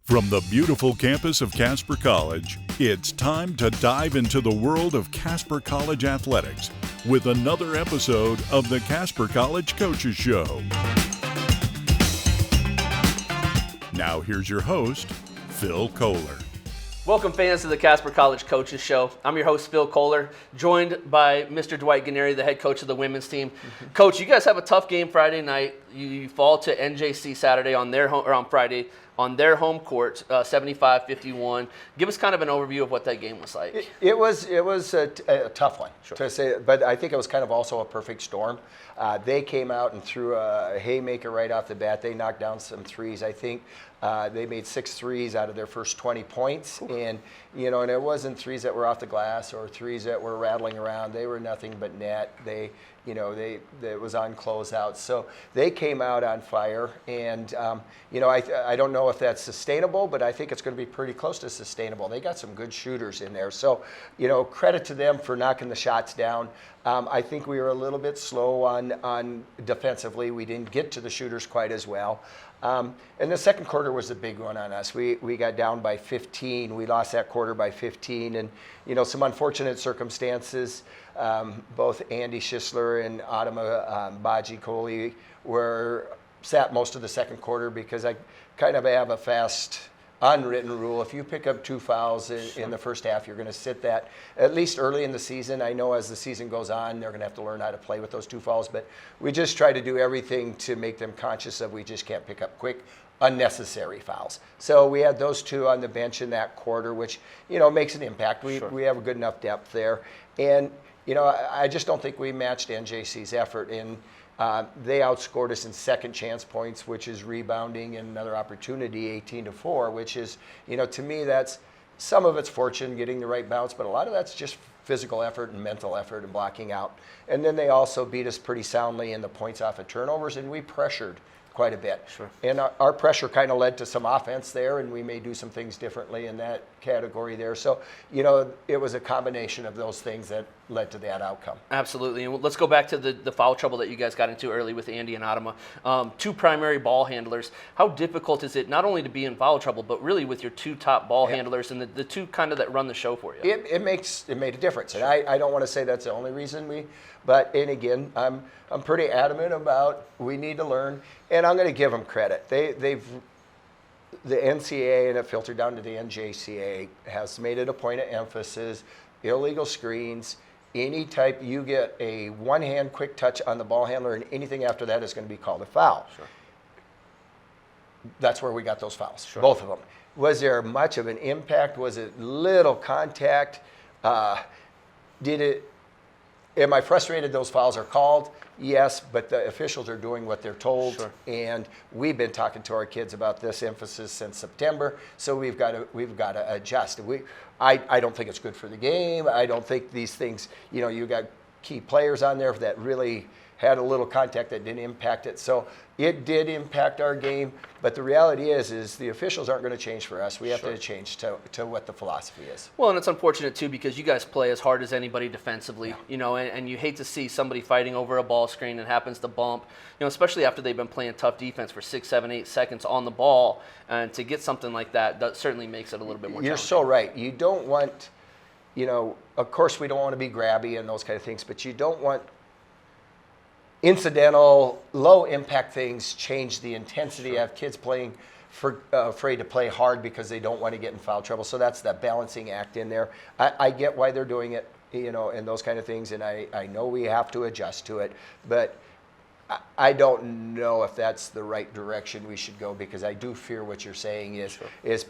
From the beautiful campus of Casper College, it's time to dive into the world of Casper College athletics with another episode of the Casper College Coaches Show. Now here's your host, Phil Kohler. Welcome, fans, to the Casper College Coaches Show. I'm your host, Phil Kohler, joined by Mr. Dwight Gennari, the head coach of the women's team. Coach, you guys have a tough game Friday night. You fall to NJC Saturday on their home, or on Friday on their home court, 75-51. Give us kind of an overview of what that game was like. It was a tough one, to say, but I think it was kind of also a perfect storm. They came out and threw a haymaker right off the bat. They knocked down some threes. I think they made 6 threes out of their first 20 points, and it wasn't threes that were off the glass or threes that were rattling around. They were nothing but net. It was on closeouts. So they came out on fire, and I don't know if that's sustainable, but I think it's going to be pretty close to sustainable. They got some good shooters in there. So, credit to them for knocking the shots down. I think we were a little bit slow on defensively. We didn't get to the shooters quite as well. And the second quarter was a big one on us. We got down by 15. We lost that quarter by 15, and some unfortunate circumstances. Both Andy Schisler and Adama Baji Kohli sat most of the second quarter because I kind of have a fast unwritten rule. If you pick up 2 fouls in the first half, you're going to sit that at least early in the season. I know as the season goes on, they're going to have to learn how to play with those 2 fouls, but we just try to do everything to make them conscious of we just can't pick up quick, unnecessary fouls. So we had those 2 on the bench in that quarter, which, makes an impact. We have a good enough depth there. And, I just don't think we matched NJC's effort in they outscored us in second chance points, which is rebounding and another opportunity, 18-4, which is, to me, that's some of it's fortune, getting the right bounce, but a lot of that's just physical effort and mental effort and blocking out. And then they also beat us pretty soundly in the points off of turnovers, and we pressured quite a bit. Sure. And our pressure kind of led to some offense there, and we may do some things differently in that category there. So, it was a combination of those things that led to that outcome. Absolutely. And let's go back to the foul trouble that you guys got into early with Andy and Adama. 2 primary ball handlers. How difficult is it not only to be in foul trouble, but really with your 2 top ball handlers and the 2 kind of that run the show for you? It made a difference. Sure. And I don't want to say that's the only reason and again, I'm pretty adamant about we need to learn, and I'm going to give them credit. The NCAA, and it filtered down to the NJCA, has made it a point of emphasis, illegal screens, any type, you get a one-hand quick touch on the ball handler, and anything after that is going to be called a foul. Sure. That's where we got those fouls, sure. Both of them. Was there much of an impact? Was it little contact? Am I frustrated those fouls are called? Yes, but the officials are doing what they're told, sure. And we've been talking to our kids about this emphasis since September, so we've got to adjust. I don't think it's good for the game. I don't think these things, you got key players on there that really had a little contact that didn't impact it. So it did impact our game, but the reality is the officials aren't going to change for us. We have to change to what the philosophy is. Well, and it's unfortunate, too, because you guys play as hard as anybody defensively, and you hate to see somebody fighting over a ball screen and happens to bump, especially after they've been playing tough defense for 6, 7, 8 seconds on the ball, and to get something like that certainly makes it a little bit more challenging. You're so right. You don't want, of course we don't want to be grabby and those kind of things, but you don't want incidental, low-impact things change the intensity of kids playing afraid to play hard because they don't want to get in foul trouble. So that's that balancing act in there. I get why they're doing it, and those kind of things, and I know we have to adjust to it, but I don't know if that's the right direction we should go, because I do fear what you're saying is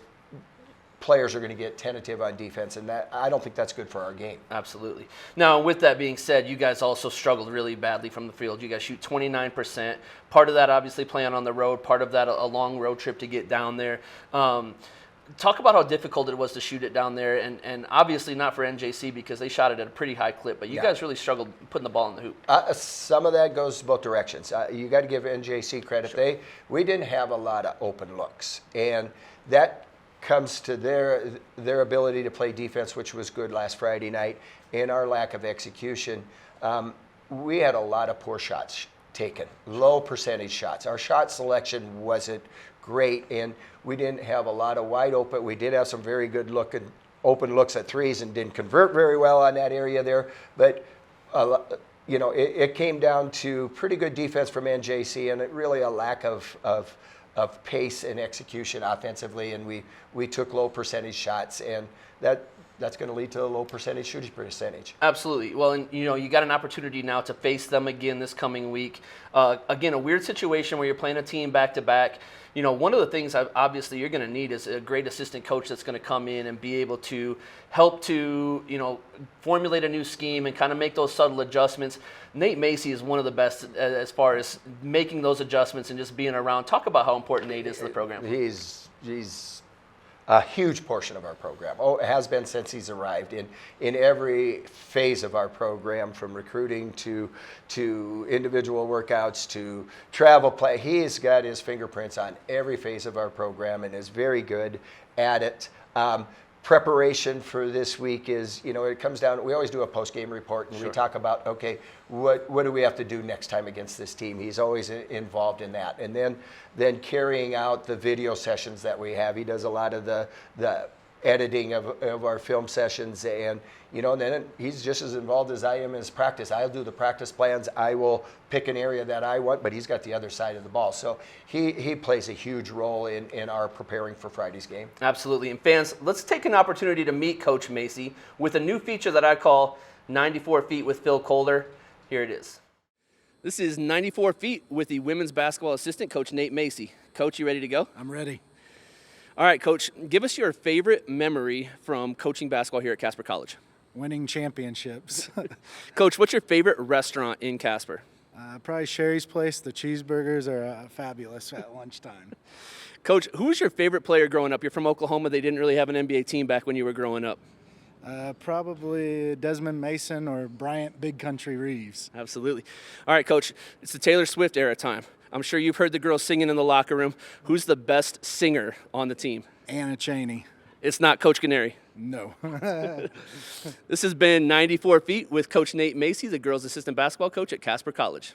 players are going to get tentative on defense, and that I don't think that's good for our game. Absolutely. Now, with that being said, you guys also struggled really badly from the field. You guys shoot 29%. Part of that, obviously, playing on the road. Part of that, a long road trip to get down there. Talk about how difficult it was to shoot it down there, and obviously not for NJC because they shot it at a pretty high clip, but you guys really struggled putting the ball in the hoop. Some of that goes both directions. You got to give NJC credit. Sure. We didn't have a lot of open looks, and that comes to their ability to play defense, which was good last Friday night, and our lack of execution. We had a lot of poor shots. taken, low percentage shots. Our shot selection wasn't great, and we didn't have a lot of wide open. We did have some very good looking open looks at threes and didn't convert very well on that area there. But it came down to pretty good defense from NJC and really a lack of pace and execution offensively, and we took low percentage shots, and that's going to lead to a low percentage shooting percentage. Absolutely. Well, and you got an opportunity now to face them again this coming week. Again, a weird situation where you're playing a team back to back. One of the things obviously you're going to need is a great assistant coach that's going to come in and be able to help to, formulate a new scheme and kind of make those subtle adjustments. Nate Macy is one of the best as far as making those adjustments and just being around. Talk about how important Nate is to the program. He's a huge portion of our program. Has been since he's arrived in every phase of our program, from recruiting to individual workouts to travel play. He's got his fingerprints on every phase of our program and is very good at it. Preparation for this week is, it comes down, we always do a post-game report and we talk about, okay, what do we have to do next time against this team? He's always involved in that. And then carrying out the video sessions that we have. He does a lot of the editing of our film sessions, and then he's just as involved as I am in his practice. I'll do the practice plans. I will pick an area that I want, but he's got the other side of the ball. So he plays a huge role in our preparing for Friday's game. Absolutely. And fans, let's take an opportunity to meet Coach Macy with a new feature that I call 94 Feet with Phil Kohler. Here it is. This is 94 Feet with the women's basketball assistant, Coach Nate Macy. Coach, you ready to go? I'm ready. All right, Coach, give us your favorite memory from coaching basketball here at Casper College. Winning championships. Coach, what's your favorite restaurant in Casper? Probably Sherry's Place. The cheeseburgers are fabulous at lunchtime. Coach, who was your favorite player growing up? You're from Oklahoma. They didn't really have an NBA team back when you were growing up. Probably Desmond Mason or Bryant Big Country Reeves. Absolutely. All right, Coach, it's the Taylor Swift era time. I'm sure you've heard the girls singing in the locker room. Who's the best singer on the team? Anna Chaney. It's not Coach Canary. No. This has been 94 Feet with Coach Nate Macy, the girls' assistant basketball coach at Casper College.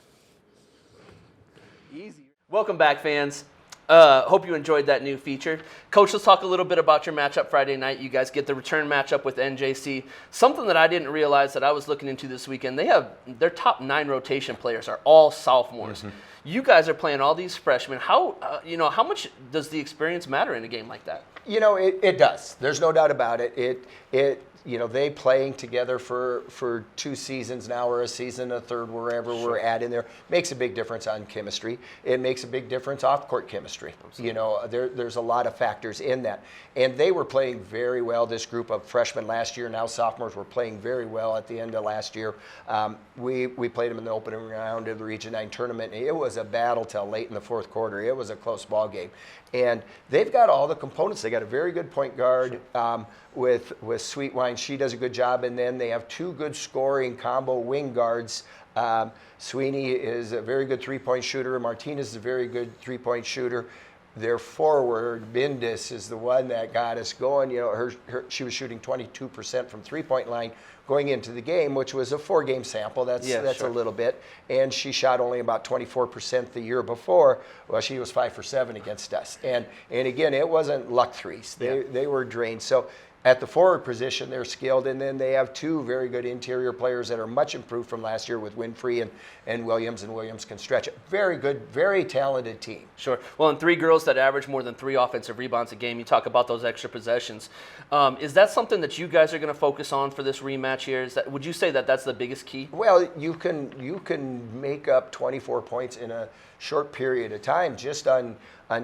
Easy. Welcome back, fans. Hope you enjoyed that new feature. Coach, let's talk a little bit about your matchup Friday night. You guys get the return matchup with NJC. Something that I didn't realize that I was looking into this weekend, they have their top 9 rotation players are all sophomores. Mm-hmm. You guys are playing all these freshmen. How much does the experience matter in a game like that? It does. There's no doubt about it. They playing together for 2 seasons now, or a season, a third, wherever we're at in there, makes a big difference on chemistry. It makes a big difference off-court chemistry. Absolutely. There's a lot of factors in that. And they were playing very well, this group of freshmen last year. Now sophomores were playing very well at the end of last year. We played them in the opening round of the Region 9 tournament. It was a battle till late in the fourth quarter. It was a close ball game. And they've got all the components. They got a very good point guard with Sweetwine. She does a good job. And then they have 2 good scoring combo wing guards. Sweeney is a very good three-point shooter. Martinez is a very good three-point shooter. Their forward, Bindis, is the one that got us going. She was shooting 22% from three-point line going into the game, which was a 4-game sample. That's a little bit. And she shot only about 24% the year before. Well, she was 5 for 7 against us. And again, it wasn't luck threes. They were drained. So at the forward position, they're skilled, and then they have 2 very good interior players that are much improved from last year with Winfrey and Williams can stretch it. Very good, very talented team. Sure. Well, and 3 girls that average more than 3 offensive rebounds a game. You talk about those extra possessions. Is that something that you guys are going to focus on for this rematch here? Would you say that that's the biggest key? Well, you can make up 24 points in a short period of time just on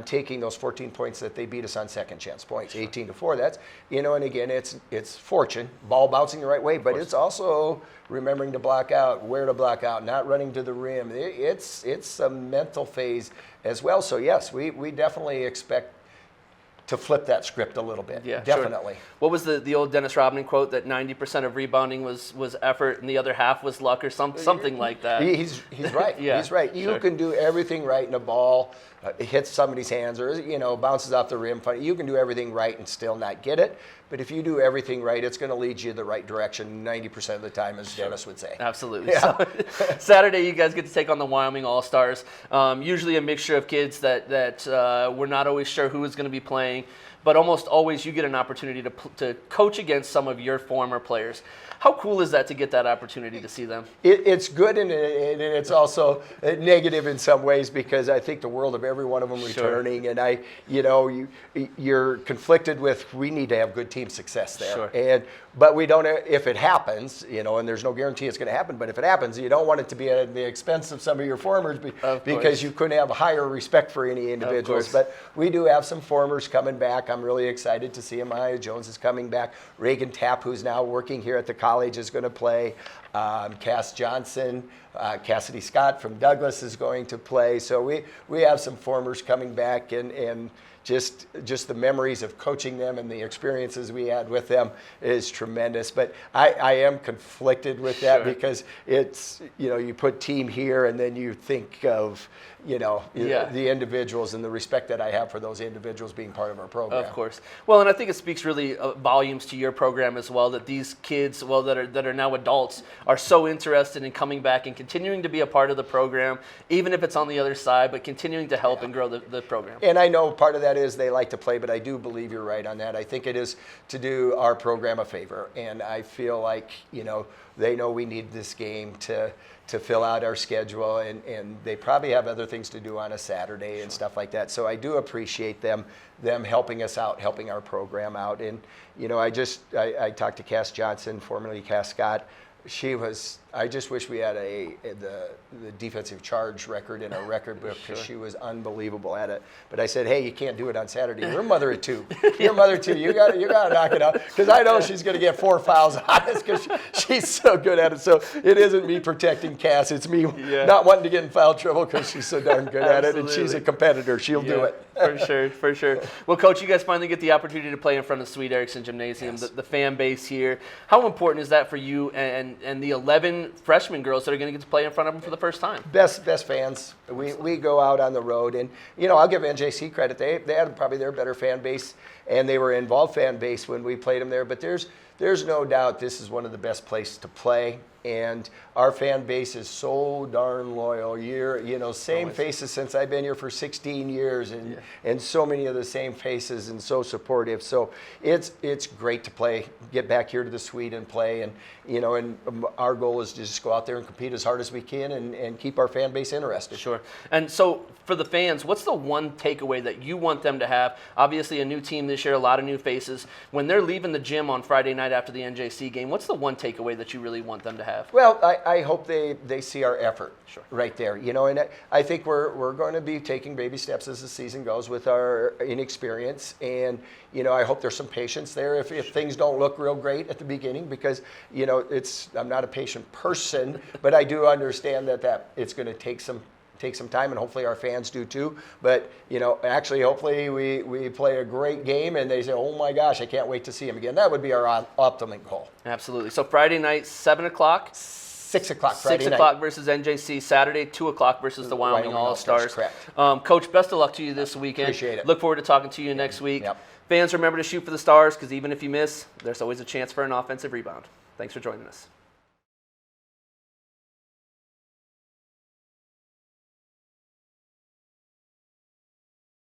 taking those 14 points that they beat us on second chance points, 18-4. That's, and again, it's fortune, ball bouncing the right way, but it's also remembering to block out, where to block out, not running to the rim. It's a mental phase as well. So yes, we definitely expect to flip that script a little bit. Yeah, definitely. Sure. What was the old Dennis Rodman quote that 90% of rebounding was effort and the other half was luck or something like that? He's right. Yeah, he's right. You can do everything right in a ball, it hits somebody's hands or bounces off the rim. You can do everything right and still not get it. But if you do everything right, it's going to lead you the right direction 90% of the time, as Dennis would say. Absolutely. Yeah. So, Saturday, you guys get to take on the Wyoming All-Stars. Usually a mixture of kids that we're not always sure who is going to be playing, but almost always you get an opportunity to coach against some of your former players. How cool is that to get that opportunity to see them? It's good and it's also negative in some ways because I think the world of every one of them returning, and you're conflicted with we need to have good team success there, Sure. But we don't. If it happens, and there's no guarantee it's going to happen. But if it happens, you don't want it to be at the expense of some of your formers because you couldn't have higher respect for any individuals. But we do have some formers coming back. I'm really excited to see him. Maya Jones is coming back. Reagan Tapp, who's now working here at the college, is going to play. Cass Johnson, Cassidy Scott from Douglas is going to play. So we have some formers coming back, and just the memories of coaching them and the experiences we had with them is tremendous. But I am conflicted with that because it's, you put team here and then you think of, the individuals and the respect that I have for those individuals being part of our program. Of course. Well, and I think it speaks really volumes to your program as well, that these kids, that are now adults, are so interested in coming back and continuing to be a part of the program, even if it's on the other side, but continuing to help and grow the program. And I know part of that is they like to play, but I do believe you're right on that. I think it is to do our program a favor, and I feel like, they know we need this game to fill out our schedule, and they probably have other things to do on a Saturday and stuff like that. So I do appreciate them helping us out, helping our program out. And, I talked to Cass Johnson, formerly Cass Scott. I just wish we had the defensive charge record in our record book because she was unbelievable at it. But I said, hey, you can't do it on Saturday. You're a mother of two. You're a mother of two. You got to knock it out because I know she's going to get 4 fouls on us because she's so good at it. So it isn't me protecting Cass. It's me not wanting to get in foul trouble because she's so darn good at it, and she's a competitor. She'll do it. For sure. Well, Coach, you guys finally get the opportunity to play in front of Sweet Erickson Gymnasium, the fan base here. How important is that for you and the 11 freshman girls that are going to get to play in front of them for the first time? Best fans. We go out on the road, and I'll give NJC credit. They had probably their better fan base, and they were involved fan base when we played them there. But there's no doubt this is one of the best places to play. And our fan base is so darn loyal. Same faces since I've been here for 16 years, and so many of the same faces and so supportive. So it's great to get back here to the suite and play. And and our goal is to just go out there and compete as hard as we can and keep our fan base interested. Sure. And so for the fans, what's the one takeaway that you want them to have? Obviously a new team this year, a lot of new faces. When they're leaving the gym on Friday night after the NJC game, what's the one takeaway that you really want them to have? Well, I hope they see our effort right there. And I think we're going to be taking baby steps as the season goes with our inexperience. And, I hope there's some patience there if things don't look real great at the beginning because, I'm not a patient person, but I do understand that it's going to take some time, and hopefully our fans do too. But, hopefully we play a great game and they say, oh my gosh, I can't wait to see him again. That would be our optimum goal. Absolutely. So Friday night, 7 o'clock? 6 o'clock Friday night. 6 o'clock versus NJC. Saturday, 2 o'clock versus the Wyoming All-Stars. Correct. Coach, best of luck to you this weekend. Appreciate it. Look forward to talking to you next week. Yep. Fans, remember to shoot for the stars because even if you miss, there's always a chance for an offensive rebound. Thanks for joining us.